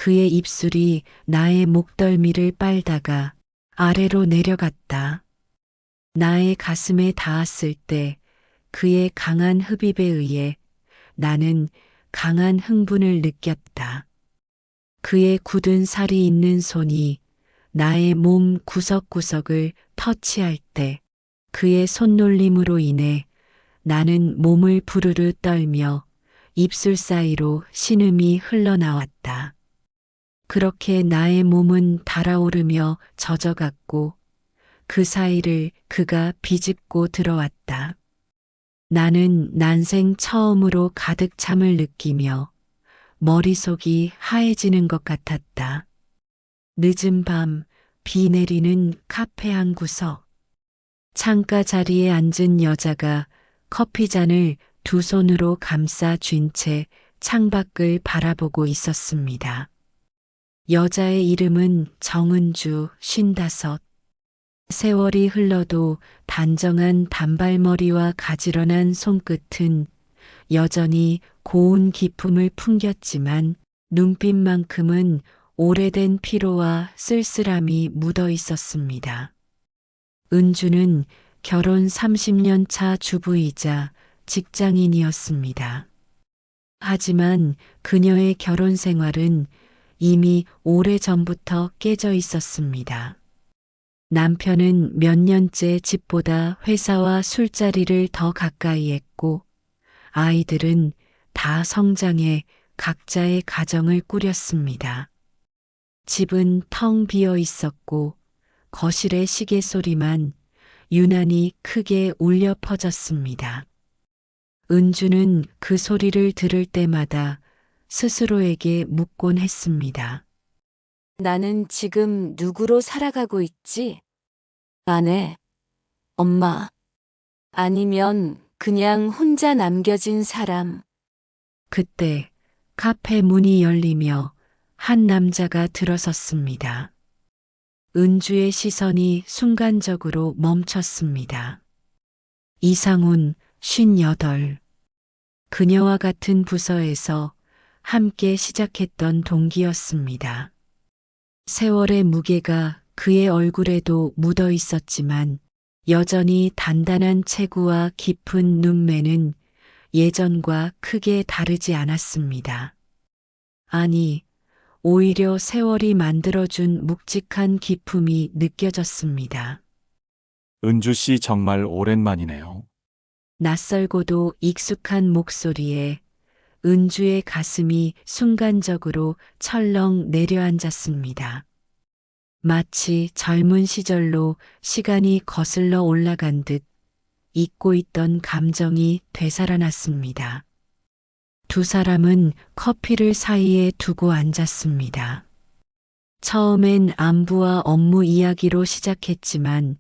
그의 입술이 나의 목덜미를 빨다가 아래로 내려갔다. 나의 가슴에 닿았을 때 그의 강한 흡입에 의해 나는 강한 흥분을 느꼈다. 그의 굳은 살이 있는 손이 나의 몸 구석구석을 터치할 때 그의 손놀림으로 인해 나는 몸을 부르르 떨며 입술 사이로 신음이 흘러나왔다. 그렇게 나의 몸은 달아오르며 젖어갔고 그 사이를 그가 비집고 들어왔다. 나는 난생 처음으로 가득 참을 느끼며 머릿속이 하얘지는 것 같았다. 늦은 밤, 비 내리는 카페 한 구석. 창가 자리에 앉은 여자가 커피잔을 두 손으로 감싸 쥔 채 창밖을 바라보고 있었습니다. 여자의 이름은 정은주 55. 세월이 흘러도 단정한 단발머리와 가지런한 손끝은 여전히 고운 기품을 풍겼지만 눈빛만큼은 오래된 피로와 쓸쓸함이 묻어 있었습니다. 은주는 결혼 30년 차 주부이자 직장인이었습니다. 하지만 그녀의 결혼 생활은 이미 오래전부터 깨져 있었습니다. 남편은 몇 년째 집보다 회사와 술자리를 더 가까이 했고 아이들은 다 성장해 각자의 가정을 꾸렸습니다. 집은 텅 비어 있었고 거실의 시계 소리만 유난히 크게 울려 퍼졌습니다. 은주는 그 소리를 들을 때마다 스스로에게 묻곤 했습니다. 나는 지금 누구로 살아가고 있지? 아내, 엄마, 아니면 그냥 혼자 남겨진 사람. 그때 카페 문이 열리며 한 남자가 들어섰습니다. 은주의 시선이 순간적으로 멈췄습니다. 이상훈 58. 그녀와 같은 부서에서 함께 시작했던 동기였습니다. 세월의 무게가 그의 얼굴에도 묻어 있었지만 여전히 단단한 체구와 깊은 눈매는 예전과 크게 다르지 않았습니다. 아니, 오히려 세월이 만들어준 묵직한 기품이 느껴졌습니다. 은주 씨 정말 오랜만이네요. 낯설고도 익숙한 목소리에 은주의 가슴이 순간적으로 철렁 내려앉았습니다. 마치 젊은 시절로 시간이 거슬러 올라간 듯 잊고 있던 감정이 되살아났습니다. 두 사람은 커피를 사이에 두고 앉았습니다. 처음엔 안부와 업무 이야기로 시작했지만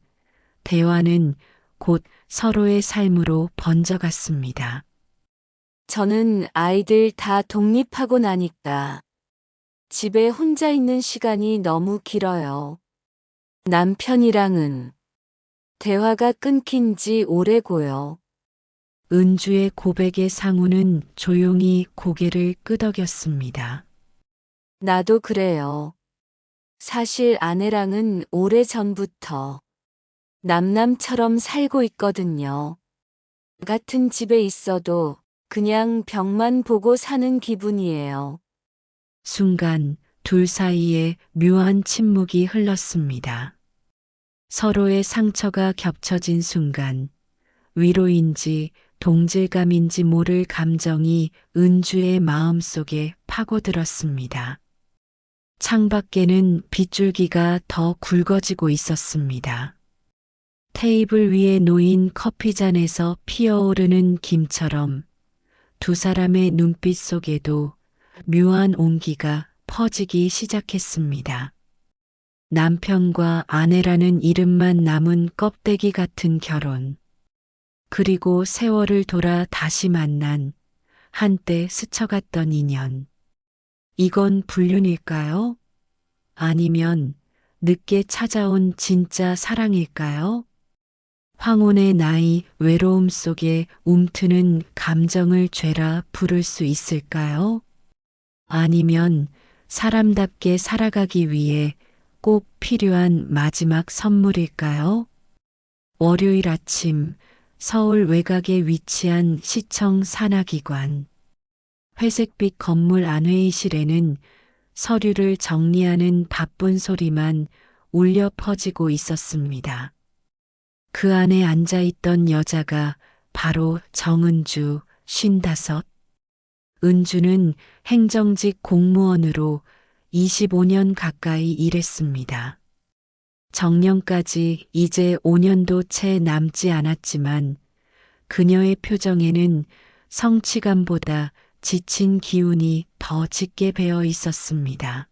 대화는 곧 서로의 삶으로 번져갔습니다. 저는 아이들 다 독립하고 나니까 집에 혼자 있는 시간이 너무 길어요. 남편이랑은 대화가 끊긴 지 오래고요. 은주의 고백에 상우는 조용히 고개를 끄덕였습니다. 나도 그래요. 사실 아내랑은 오래전부터 남남처럼 살고 있거든요. 같은 집에 있어도 그냥 벽만 보고 사는 기분이에요. 순간 둘 사이에 묘한 침묵이 흘렀습니다. 서로의 상처가 겹쳐진 순간 위로인지 동질감인지 모를 감정이 은주의 마음속에 파고들었습니다. 창밖에는 빗줄기가 더 굵어지고 있었습니다. 테이블 위에 놓인 커피잔에서 피어오르는 김처럼 두 사람의 눈빛 속에도 묘한 온기가 퍼지기 시작했습니다. 남편과 아내라는 이름만 남은 껍데기 같은 결혼. 그리고 세월을 돌아 다시 만난 한때 스쳐갔던 인연. 이건 불륜일까요? 아니면 늦게 찾아온 진짜 사랑일까요? 황혼의 나이 외로움 속에 움트는 감정을 죄라 부를 수 있을까요? 아니면 사람답게 살아가기 위해 꼭 필요한 마지막 선물일까요? 월요일 아침 서울 외곽에 위치한 시청 산하기관. 회색빛 건물 안 회의실에는 서류를 정리하는 바쁜 소리만 울려 퍼지고 있었습니다. 그 안에 앉아 있던 여자가 바로 정은주 55. 은주는 행정직 공무원으로 25년 가까이 일했습니다. 정년까지 이제 5년도 채 남지 않았지만 그녀의 표정에는 성취감보다 지친 기운이 더 짙게 배어 있었습니다.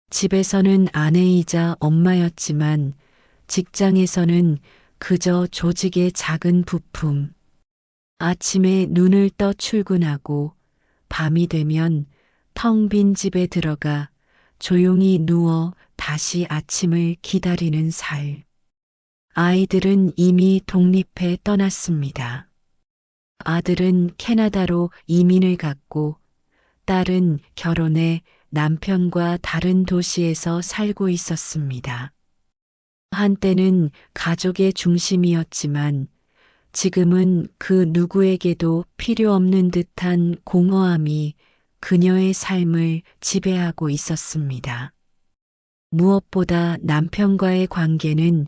집에서는 아내이자 엄마였지만 직장에서는 그저 조직의 작은 부품. 아침에 눈을 떠 출근하고 밤이 되면 텅 빈 집에 들어가 조용히 누워 다시 아침을 기다리는 살. 아이들은 이미 독립해 떠났습니다. 아들은 캐나다로 이민을 갔고 딸은 결혼해 남편과 다른 도시에서 살고 있었습니다. 한때는 가족의 중심이었지만 지금은 그 누구에게도 필요 없는 듯한 공허함이 그녀의 삶을 지배하고 있었습니다. 무엇보다 남편과의 관계는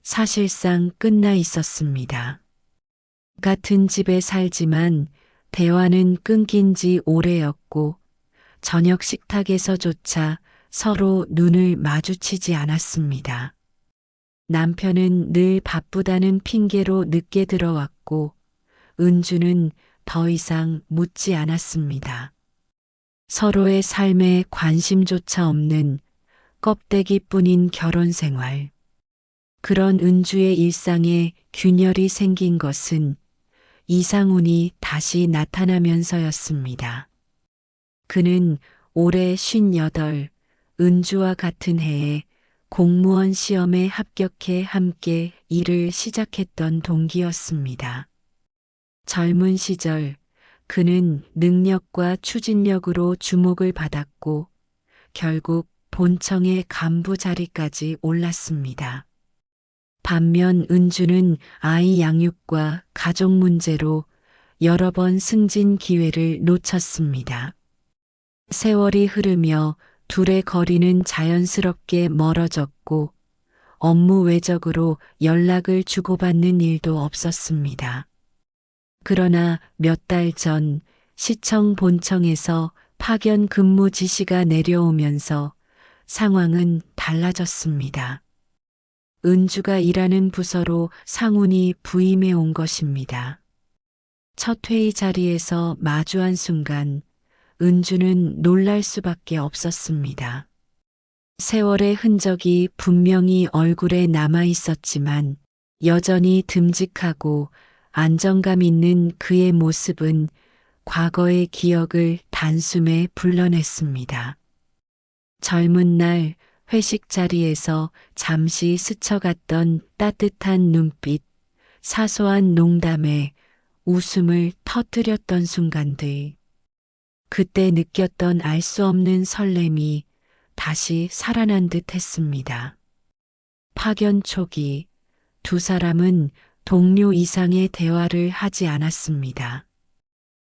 사실상 끝나 있었습니다. 같은 집에 살지만 대화는 끊긴 지 오래였고 저녁 식탁에서조차 서로 눈을 마주치지 않았습니다. 남편은 늘 바쁘다는 핑계로 늦게 들어왔고 은주는 더 이상 묻지 않았습니다. 서로의 삶에 관심조차 없는 껍데기뿐인 결혼 생활. 그런 은주의 일상에 균열이 생긴 것은 이상훈이 다시 나타나면서였습니다. 그는 올해 58, 은주와 같은 해에 공무원 시험에 합격해 함께 일을 시작했던 동기였습니다. 젊은 시절 그는 능력과 추진력으로 주목을 받았고 결국 본청의 간부 자리까지 올랐습니다. 반면 은주는 아이 양육과 가족 문제로 여러 번 승진 기회를 놓쳤습니다. 세월이 흐르며 둘의 거리는 자연스럽게 멀어졌고 업무 외적으로 연락을 주고받는 일도 없었습니다. 그러나 몇 달 전 시청 본청에서 파견 근무 지시가 내려오면서 상황은 달라졌습니다. 은주가 일하는 부서로 상훈이 부임해 온 것입니다. 첫 회의 자리에서 마주한 순간 은주는 놀랄 수밖에 없었습니다. 세월의 흔적이 분명히 얼굴에 남아 있었지만 여전히 듬직하고 안정감 있는 그의 모습은 과거의 기억을 단숨에 불러냈습니다. 젊은 날 회식 자리에서 잠시 스쳐갔던 따뜻한 눈빛, 사소한 농담에 웃음을 터뜨렸던 순간들. 그때 느꼈던 알 수 없는 설렘이 다시 살아난 듯 했습니다. 파견 초기 두 사람은 동료 이상의 대화를 하지 않았습니다.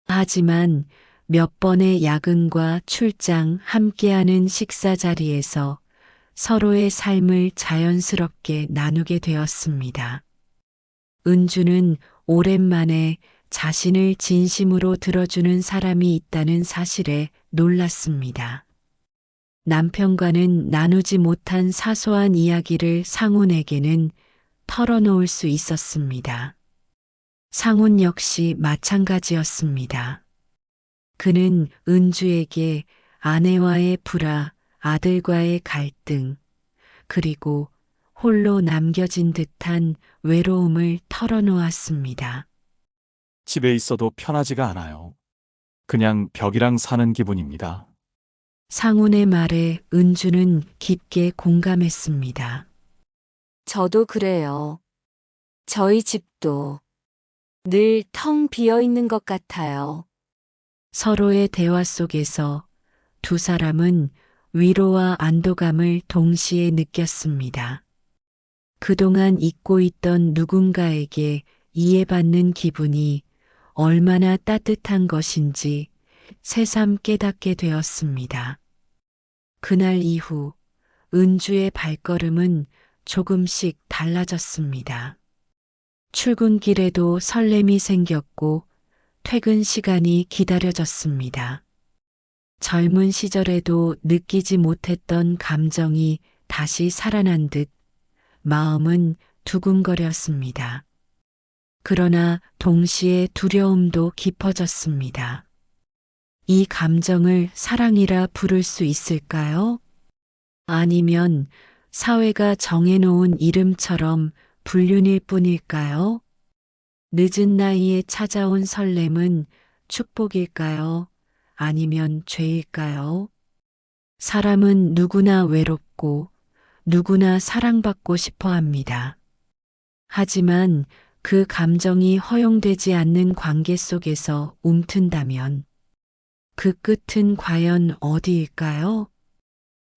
하지만 몇 번의 야근과 출장 함께하는 식사 자리에서 서로의 삶을 자연스럽게 나누게 되었습니다. 은주는 오랜만에 자신을 진심으로 들어주는 사람이 있다는 사실에 놀랐습니다. 남편과는 나누지 못한 사소한 이야기를 상훈에게는 털어놓을 수 있었습니다. 상훈 역시 마찬가지였습니다. 그는 은주에게 아내와의 불화, 아들과의 갈등, 그리고 홀로 남겨진 듯한 외로움을 털어놓았습니다. 집에 있어도 편하지가 않아요. 그냥 벽이랑 사는 기분입니다. 상훈의 말에 은주는 깊게 공감했습니다. 저도 그래요. 저희 집도 늘 텅 비어 있는 것 같아요. 서로의 대화 속에서 두 사람은 위로와 안도감을 동시에 느꼈습니다. 그동안 잊고 있던 누군가에게 이해받는 기분이 얼마나 따뜻한 것인지 새삼 깨닫게 되었습니다. 그날 이후 은주의 발걸음은 조금씩 달라졌습니다. 출근길에도 설렘이 생겼고 퇴근 시간이 기다려졌습니다. 젊은 시절에도 느끼지 못했던 감정이 다시 살아난 듯 마음은 두근거렸습니다. 그러나 동시에 두려움도 깊어졌습니다. 이 감정을 사랑이라 부를 수 있을까요? 아니면 사회가 정해놓은 이름처럼 불륜일 뿐일까요? 늦은 나이에 찾아온 설렘은 축복일까요? 아니면 죄일까요? 사람은 누구나 외롭고 누구나 사랑받고 싶어 합니다. 하지만 그 감정이 허용되지 않는 관계 속에서 움튼다면 그 끝은 과연 어디일까요?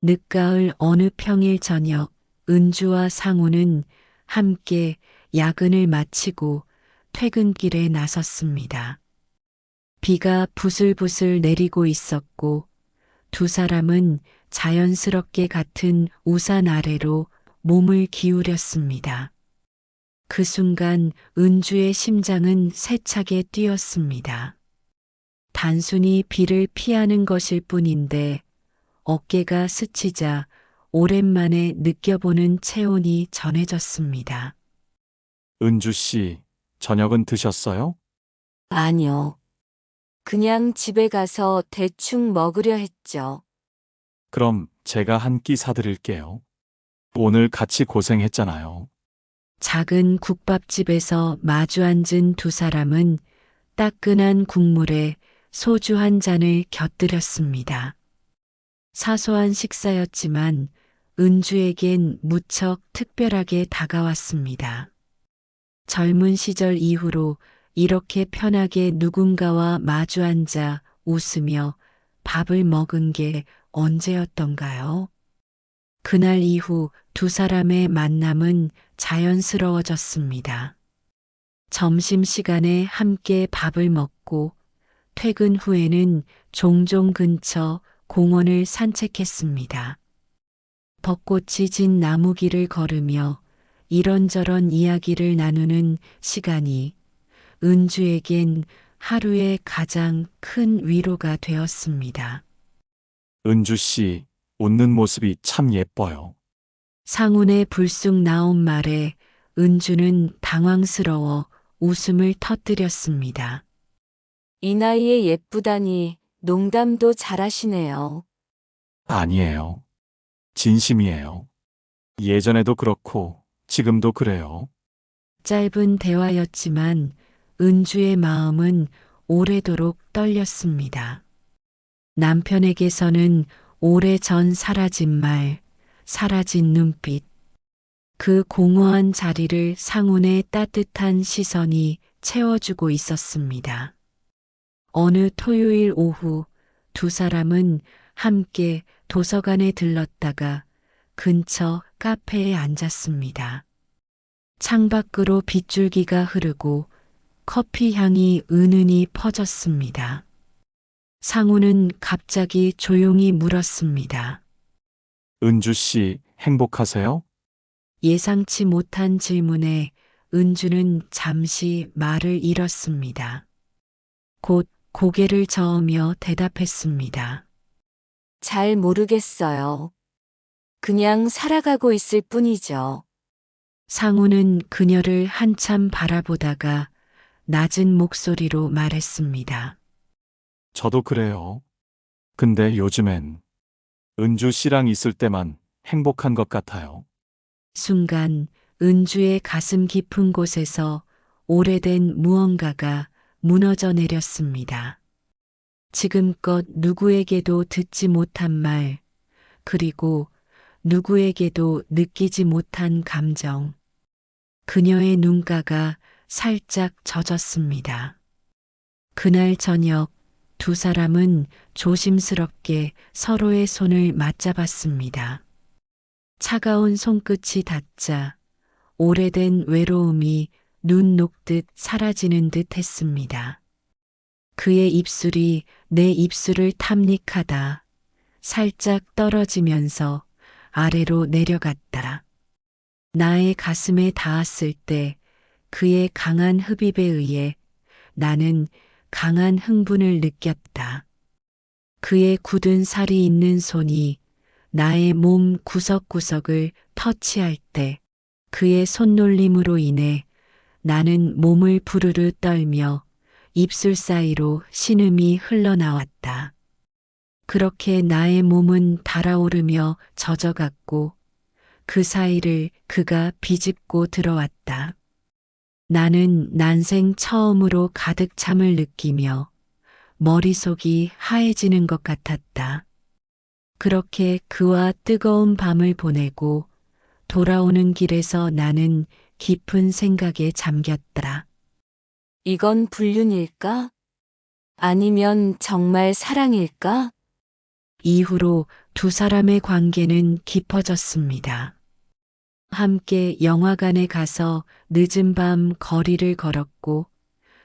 늦가을 어느 평일 저녁 은주와 상우는 함께 야근을 마치고 퇴근길에 나섰습니다. 비가 부슬부슬 내리고 있었고 두 사람은 자연스럽게 같은 우산 아래로 몸을 기울였습니다. 그 순간 은주의 심장은 세차게 뛰었습니다. 단순히 비를 피하는 것일 뿐인데 어깨가 스치자 오랜만에 느껴보는 체온이 전해졌습니다. 은주 씨, 저녁은 드셨어요? 아니요. 그냥 집에 가서 대충 먹으려 했죠. 그럼 제가 한 끼 사드릴게요. 오늘 같이 고생했잖아요. 작은 국밥집에서 마주 앉은 두 사람은 따끈한 국물에 소주 한 잔을 곁들였습니다. 사소한 식사였지만 은주에겐 무척 특별하게 다가왔습니다. 젊은 시절 이후로 이렇게 편하게 누군가와 마주 앉아 웃으며 밥을 먹은 게 언제였던가요? 그날 이후 두 사람의 만남은 자연스러워졌습니다. 점심시간에 함께 밥을 먹고 퇴근 후에는 종종 근처 공원을 산책했습니다. 벚꽃이 진 나무길을 걸으며 이런저런 이야기를 나누는 시간이 은주에겐 하루의 가장 큰 위로가 되었습니다. 은주 씨, 웃는 모습이 참 예뻐요. 상훈의 불쑥 나온 말에 은주는 당황스러워 웃음을 터뜨렸습니다. 이 나이에 예쁘다니 농담도 잘하시네요. 아니에요. 진심이에요. 예전에도 그렇고 지금도 그래요. 짧은 대화였지만 은주의 마음은 오래도록 떨렸습니다. 남편에게서는 오래전 사라진 말, 사라진 눈빛, 그 공허한 자리를 상훈의 따뜻한 시선이 채워주고 있었습니다. 어느 토요일 오후 두 사람은 함께 도서관에 들렀다가 근처 카페에 앉았습니다. 창밖으로 빗줄기가 흐르고 커피 향이 은은히 퍼졌습니다. 상우는 갑자기 조용히 물었습니다. 은주 씨, 행복하세요? 예상치 못한 질문에 은주는 잠시 말을 잃었습니다. 곧 고개를 저으며 대답했습니다. 잘 모르겠어요. 그냥 살아가고 있을 뿐이죠. 상우는 그녀를 한참 바라보다가 낮은 목소리로 말했습니다. 저도 그래요. 근데 요즘엔 은주 씨랑 있을 때만 행복한 것 같아요. 순간 은주의 가슴 깊은 곳에서 오래된 무언가가 무너져 내렸습니다. 지금껏 누구에게도 듣지 못한 말, 그리고 누구에게도 느끼지 못한 감정. 그녀의 눈가가 살짝 젖었습니다. 그날 저녁 두 사람은 조심스럽게 서로의 손을 맞잡았습니다. 차가운 손끝이 닿자 오래된 외로움이 눈 녹듯 사라지는 듯 했습니다. 그의 입술이 내 입술을 탐닉하다 살짝 떨어지면서 아래로 내려갔다. 나의 가슴에 닿았을 때 그의 강한 흡입에 의해 나는 강한 흥분을 느꼈다. 그의 굳은 살이 있는 손이 나의 몸 구석구석을 터치할 때 그의 손놀림으로 인해 나는 몸을 부르르 떨며 입술 사이로 신음이 흘러나왔다. 그렇게 나의 몸은 달아오르며 젖어갔고 그 사이를 그가 비집고 들어왔다. 나는 난생 처음으로 가득 참을 느끼며 머릿속이 하얘지는 것 같았다. 그렇게 그와 뜨거운 밤을 보내고 돌아오는 길에서 나는 깊은 생각에 잠겼다. 이건 불륜일까? 아니면 정말 사랑일까? 이후로 두 사람의 관계는 깊어졌습니다. 함께 영화관에 가서 늦은 밤 거리를 걸었고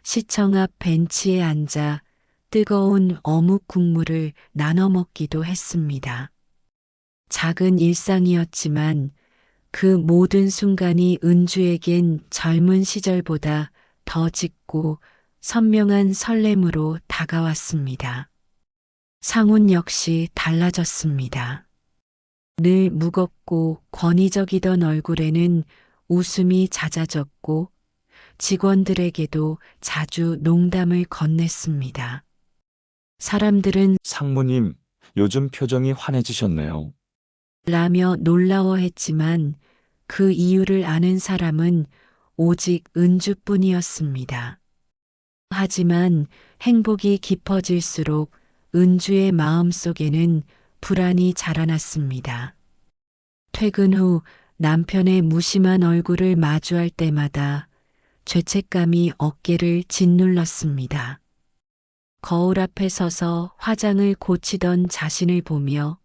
시청 앞 벤치에 앉아 뜨거운 어묵 국물을 나눠 먹기도 했습니다. 작은 일상이었지만 그 모든 순간이 은주에겐 젊은 시절보다 더 짙고 선명한 설렘으로 다가왔습니다. 상훈 역시 달라졌습니다. 늘 무겁고 권위적이던 얼굴에는 웃음이 잦아졌고 직원들에게도 자주 농담을 건넸습니다. 사람들은 상무님, 요즘 표정이 환해지셨네요. 라며 놀라워했지만 그 이유를 아는 사람은 오직 은주뿐이었습니다. 하지만 행복이 깊어질수록 은주의 마음속에는 불안이 자라났습니다. 퇴근 후 남편의 무심한 얼굴을 마주할 때마다 죄책감이 어깨를 짓눌렀습니다. 거울 앞에 서서 화장을 고치던 자신을 보며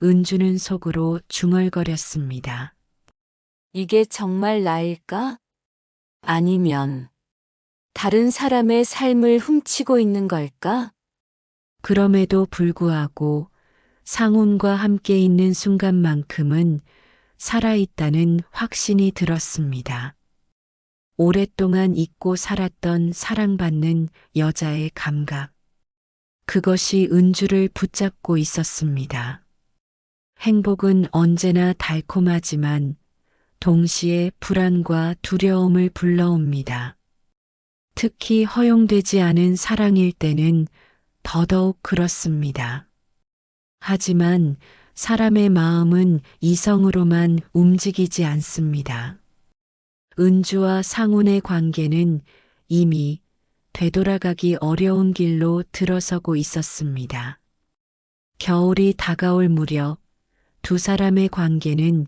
은주는 속으로 중얼거렸습니다. 이게 정말 나일까? 아니면 다른 사람의 삶을 훔치고 있는 걸까? 그럼에도 불구하고 상훈과 함께 있는 순간만큼은 살아있다는 확신이 들었습니다. 오랫동안 잊고 살았던 사랑받는 여자의 감각. 그것이 은주를 붙잡고 있었습니다. 행복은 언제나 달콤하지만 동시에 불안과 두려움을 불러옵니다. 특히 허용되지 않은 사랑일 때는 더더욱 그렇습니다. 하지만 사람의 마음은 이성으로만 움직이지 않습니다. 은주와 상훈의 관계는 이미 되돌아가기 어려운 길로 들어서고 있었습니다. 겨울이 다가올 무렵 두 사람의 관계는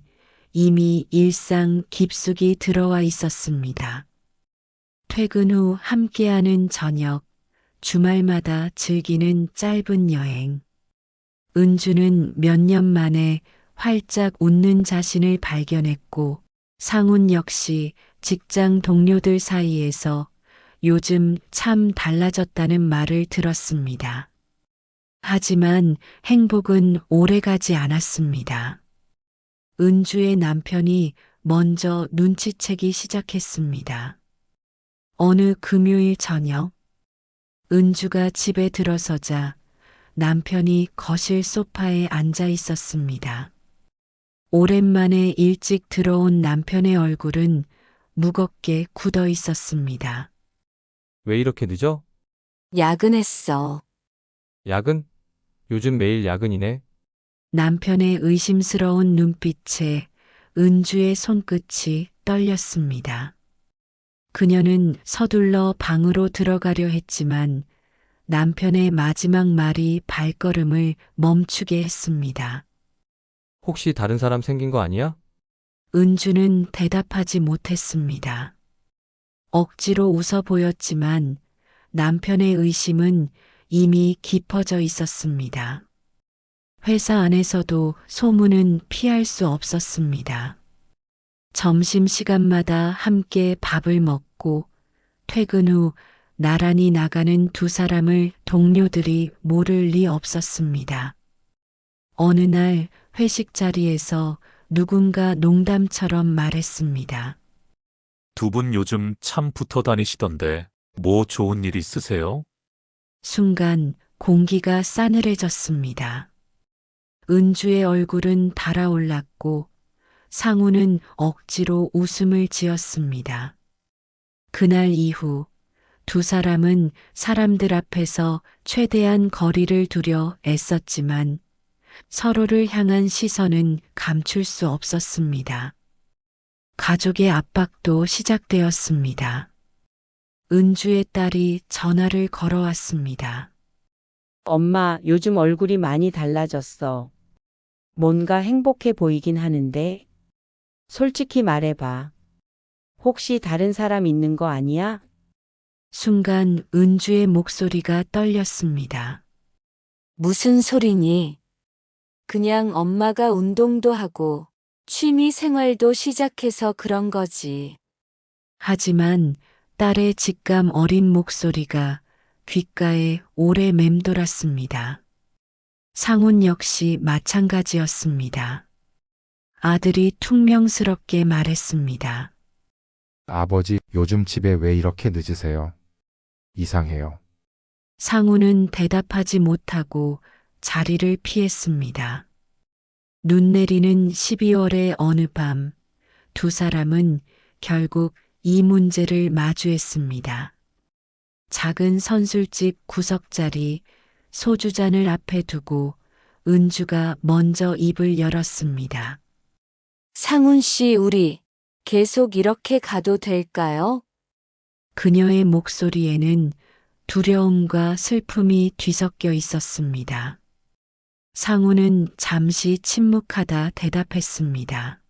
이미 일상 깊숙이 들어와 있었습니다. 퇴근 후 함께하는 저녁, 주말마다 즐기는 짧은 여행. 은주는 몇 년 만에 활짝 웃는 자신을 발견했고 상훈 역시 직장 동료들 사이에서 요즘 참 달라졌다는 말을 들었습니다. 하지만 행복은 오래가지 않았습니다. 은주의 남편이 먼저 눈치채기 시작했습니다. 어느 금요일 저녁, 은주가 집에 들어서자 남편이 거실 소파에 앉아 있었습니다. 오랜만에 일찍 들어온 남편의 얼굴은 무겁게 굳어 있었습니다. 왜 이렇게 늦어? 야근했어. 야근? 요즘 매일 야근이네. 남편의 의심스러운 눈빛에 은주의 손끝이 떨렸습니다. 그녀는 서둘러 방으로 들어가려 했지만 남편의 마지막 말이 발걸음을 멈추게 했습니다. 혹시 다른 사람 생긴 거 아니야? 은주는 대답하지 못했습니다. 억지로 웃어 보였지만 남편의 의심은 이미 깊어져 있었습니다. 회사 안에서도 소문은 피할 수 없었습니다. 점심시간마다 함께 밥을 먹고 퇴근 후 나란히 나가는 두 사람을 동료들이 모를 리 없었습니다. 어느 날 회식 자리에서 누군가 농담처럼 말했습니다. 두 분 요즘 참 붙어 다니시던데 뭐 좋은 일 있으세요? 순간 공기가 싸늘해졌습니다. 은주의 얼굴은 달아올랐고 상우는 억지로 웃음을 지었습니다. 그날 이후 두 사람은 사람들 앞에서 최대한 거리를 두려 애썼지만 서로를 향한 시선은 감출 수 없었습니다. 가족의 압박도 시작되었습니다. 은주의 딸이 전화를 걸어왔습니다. 엄마, 요즘 얼굴이 많이 달라졌어. 뭔가 행복해 보이긴 하는데. 솔직히 말해봐. 혹시 다른 사람 있는 거 아니야? 순간 은주의 목소리가 떨렸습니다. 무슨 소리니? 그냥 엄마가 운동도 하고 취미 생활도 시작해서 그런 거지. 하지만 딸의 직감 어린 목소리가 귓가에 오래 맴돌았습니다. 상훈 역시 마찬가지였습니다. 아들이 퉁명스럽게 말했습니다. 아버지, 요즘 집에 왜 이렇게 늦으세요? 이상해요. 상훈은 대답하지 못하고 자리를 피했습니다. 눈 내리는 12월의 어느 밤, 두 사람은 결국 이 문제를 마주했습니다. 작은 선술집 구석자리, 소주잔을 앞에 두고 은주가 먼저 입을 열었습니다. 상훈 씨, 우리 계속 이렇게 가도 될까요? 그녀의 목소리에는 두려움과 슬픔이 뒤섞여 있었습니다. 상우는 잠시 침묵하다 대답했습니다.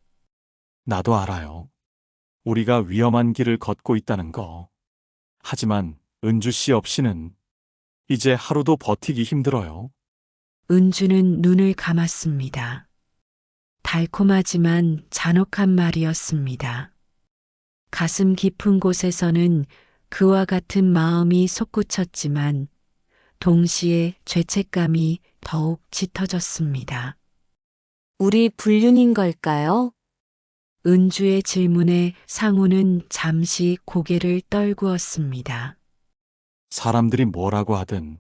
나도 알아요. 우리가 위험한 길을 걷고 있다는 거. 하지만 은주 씨 없이는 이제 하루도 버티기 힘들어요. 은주는 눈을 감았습니다. 달콤하지만 잔혹한 말이었습니다. 가슴 깊은 곳에서는 그와 같은 마음이 솟구쳤지만 동시에 죄책감이 더욱 짙어졌습니다. 우리 불륜인 걸까요? 은주의 질문에 상우는 잠시 고개를 떨구었습니다. 사람들이 뭐라고 하든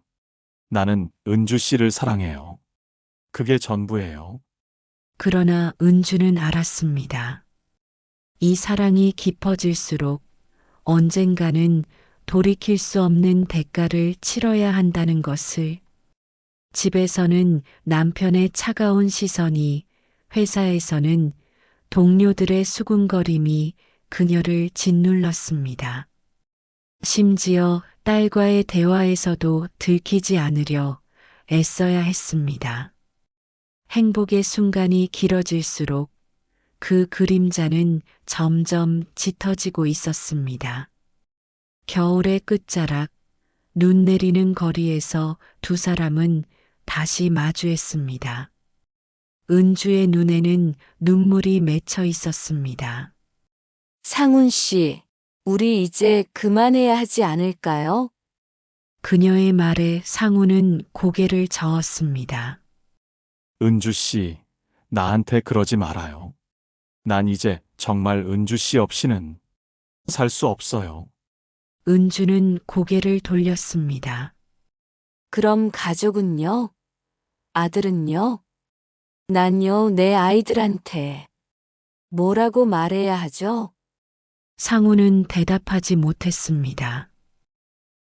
나는 은주 씨를 사랑해요. 그게 전부예요. 그러나 은주는 알았습니다. 이 사랑이 깊어질수록 언젠가는 돌이킬 수 없는 대가를 치러야 한다는 것을. 집에서는 남편의 차가운 시선이, 회사에서는 동료들의 수군거림이 그녀를 짓눌렀습니다. 심지어 딸과의 대화에서도 들키지 않으려 애써야 했습니다. 행복의 순간이 길어질수록 그 그림자는 점점 짙어지고 있었습니다. 겨울의 끝자락, 눈 내리는 거리에서 두 사람은 다시 마주했습니다. 은주의 눈에는 눈물이 맺혀 있었습니다. 상훈 씨, 우리 이제 그만해야 하지 않을까요? 그녀의 말에 상우는 고개를 저었습니다. 은주 씨, 나한테 그러지 말아요. 난 이제 정말 은주 씨 없이는 살 수 없어요. 은주는 고개를 돌렸습니다. 그럼 가족은요? 아들은요? 난요, 내 아이들한테 뭐라고 말해야 하죠? 상우는 대답하지 못했습니다.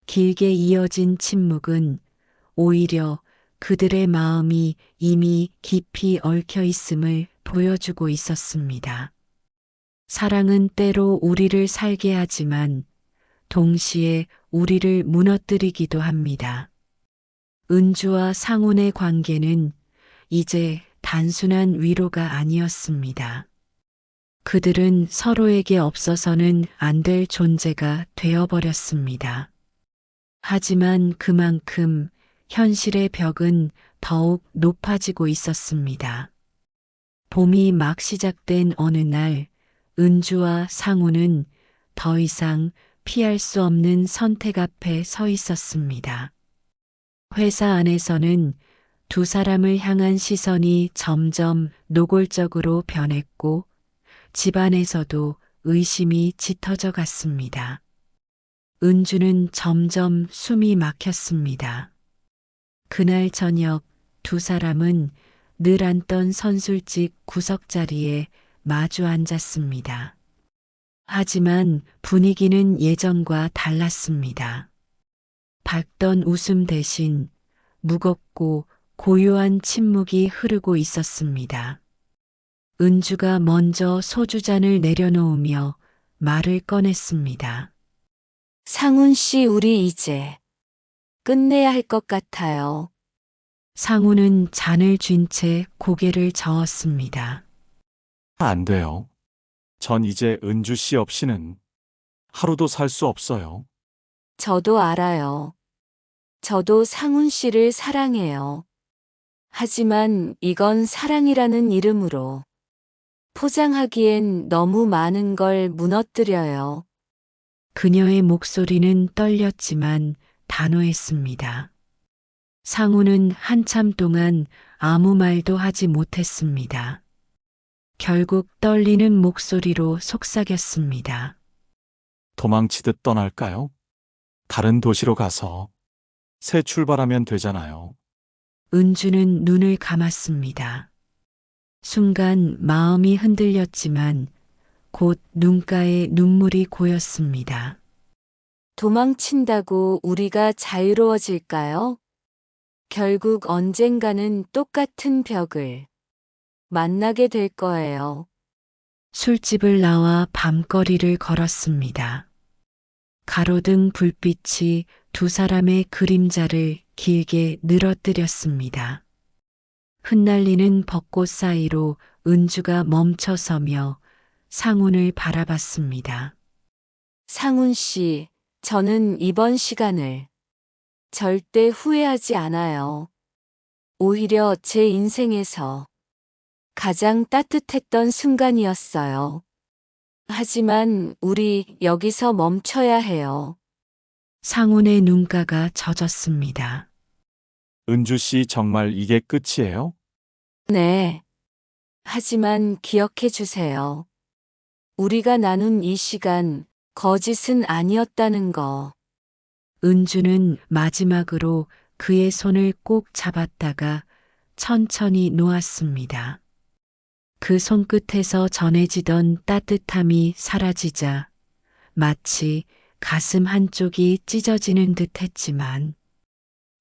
길게 이어진 침묵은 오히려 그들의 마음이 이미 깊이 얽혀 있음을 보여주고 있었습니다. 사랑은 때로 우리를 살게 하지만 동시에 우리를 무너뜨리기도 합니다. 은주와 상훈의 관계는 이제 단순한 위로가 아니었습니다. 그들은 서로에게 없어서는 안 될 존재가 되어버렸습니다. 하지만 그만큼 현실의 벽은 더욱 높아지고 있었습니다. 봄이 막 시작된 어느 날, 은주와 상우는 더 이상 피할 수 없는 선택 앞에 서 있었습니다. 회사 안에서는 두 사람을 향한 시선이 점점 노골적으로 변했고, 집안에서도 의심이 짙어져 갔습니다. 은주는 점점 숨이 막혔습니다. 그날 저녁 두 사람은 늘 앉던 선술집 구석자리에 마주 앉았습니다. 하지만 분위기는 예전과 달랐습니다. 밝던 웃음 대신 무겁고 고요한 침묵이 흐르고 있었습니다. 은주가 먼저 소주잔을 내려놓으며 말을 꺼냈습니다. 상훈 씨, 우리 이제 끝내야 할 것 같아요. 상우는 잔을 쥔 채 고개를 저었습니다. 안 돼요. 전 이제 은주 씨 없이는 하루도 살 수 없어요. 저도 알아요. 저도 상훈 씨를 사랑해요. 하지만 이건 사랑이라는 이름으로 포장하기엔 너무 많은 걸 무너뜨려요. 그녀의 목소리는 떨렸지만 단호했습니다. 상우는 한참 동안 아무 말도 하지 못했습니다. 결국 떨리는 목소리로 속삭였습니다. 도망치듯 떠날까요? 다른 도시로 가서 새 출발하면 되잖아요. 은주는 눈을 감았습니다. 순간 마음이 흔들렸지만 곧 눈가에 눈물이 고였습니다. 도망친다고 우리가 자유로워질까요? 결국 언젠가는 똑같은 벽을 만나게 될 거예요. 술집을 나와 밤거리를 걸었습니다. 가로등 불빛이 두 사람의 그림자를 길게 늘어뜨렸습니다. 흩날리는 벚꽃 사이로 은주가 멈춰서며 상훈을 바라봤습니다. 상훈 씨, 저는 이번 시간을 절대 후회하지 않아요. 오히려 제 인생에서 가장 따뜻했던 순간이었어요. 하지만 우리 여기서 멈춰야 해요. 상훈의 눈가가 젖었습니다. 은주 씨 정말 이게 끝이에요? 네. 하지만 기억해 주세요. 우리가 나눈 이 시간, 거짓은 아니었다는 거. 은주는 마지막으로 그의 손을 꼭 잡았다가 천천히 놓았습니다. 그 손끝에서 전해지던 따뜻함이 사라지자 마치 가슴 한쪽이 찢어지는 듯 했지만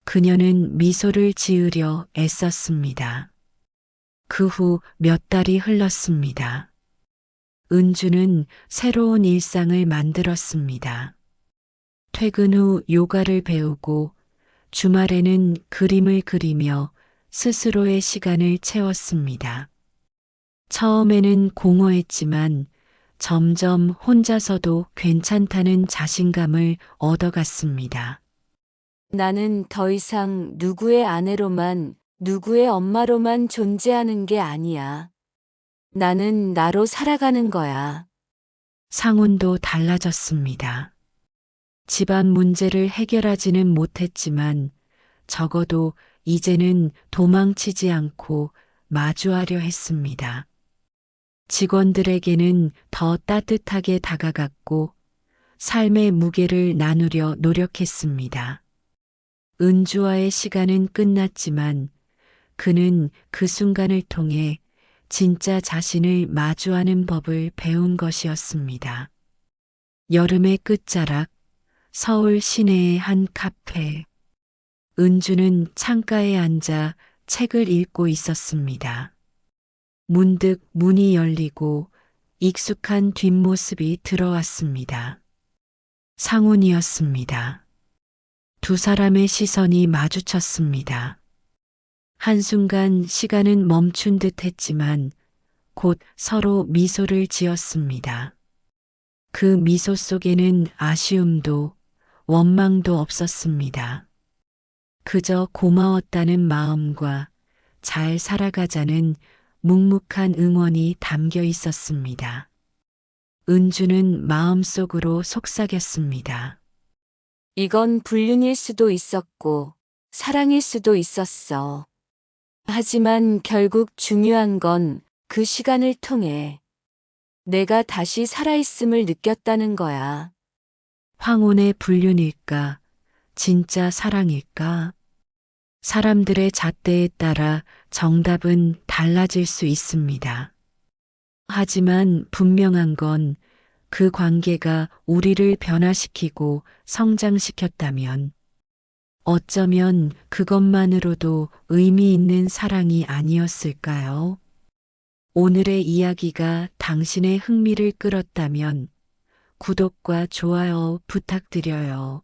그녀는 미소를 지으려 애썼습니다. 그 후 몇 달이 흘렀습니다. 은주는 새로운 일상을 만들었습니다. 퇴근 후 요가를 배우고 주말에는 그림을 그리며 스스로의 시간을 채웠습니다. 처음에는 공허했지만 점점 혼자서도 괜찮다는 자신감을 얻어갔습니다. 나는 더 이상 누구의 아내로만, 누구의 엄마로만 존재하는 게 아니야. 나는 나로 살아가는 거야. 상훈도 달라졌습니다. 집안 문제를 해결하지는 못했지만 적어도 이제는 도망치지 않고 마주하려 했습니다. 직원들에게는 더 따뜻하게 다가갔고 삶의 무게를 나누려 노력했습니다. 은주와의 시간은 끝났지만 그는 그 순간을 통해 진짜 자신을 마주하는 법을 배운 것이었습니다. 여름의 끝자락, 서울 시내의 한 카페. 은주는 창가에 앉아 책을 읽고 있었습니다. 문득 문이 열리고 익숙한 뒷모습이 들어왔습니다. 상훈이었습니다. 두 사람의 시선이 마주쳤습니다. 한순간 시간은 멈춘 듯 했지만 곧 서로 미소를 지었습니다. 그 미소 속에는 아쉬움도 원망도 없었습니다. 그저 고마웠다는 마음과 잘 살아가자는 묵묵한 응원이 담겨 있었습니다. 은주는 마음속으로 속삭였습니다. 이건 불륜일 수도 있었고, 사랑일 수도 있었어. 하지만 결국 중요한 건 그 시간을 통해 내가 다시 살아있음을 느꼈다는 거야. 황혼의 불륜일까? 진짜 사랑일까? 사람들의 잣대에 따라 정답은 달라질 수 있습니다. 하지만 분명한 건 그 관계가 우리를 변화시키고 성장시켰다면 어쩌면 그것만으로도 의미 있는 사랑이 아니었을까요? 오늘의 이야기가 당신의 흥미를 끌었다면 구독과 좋아요 부탁드려요.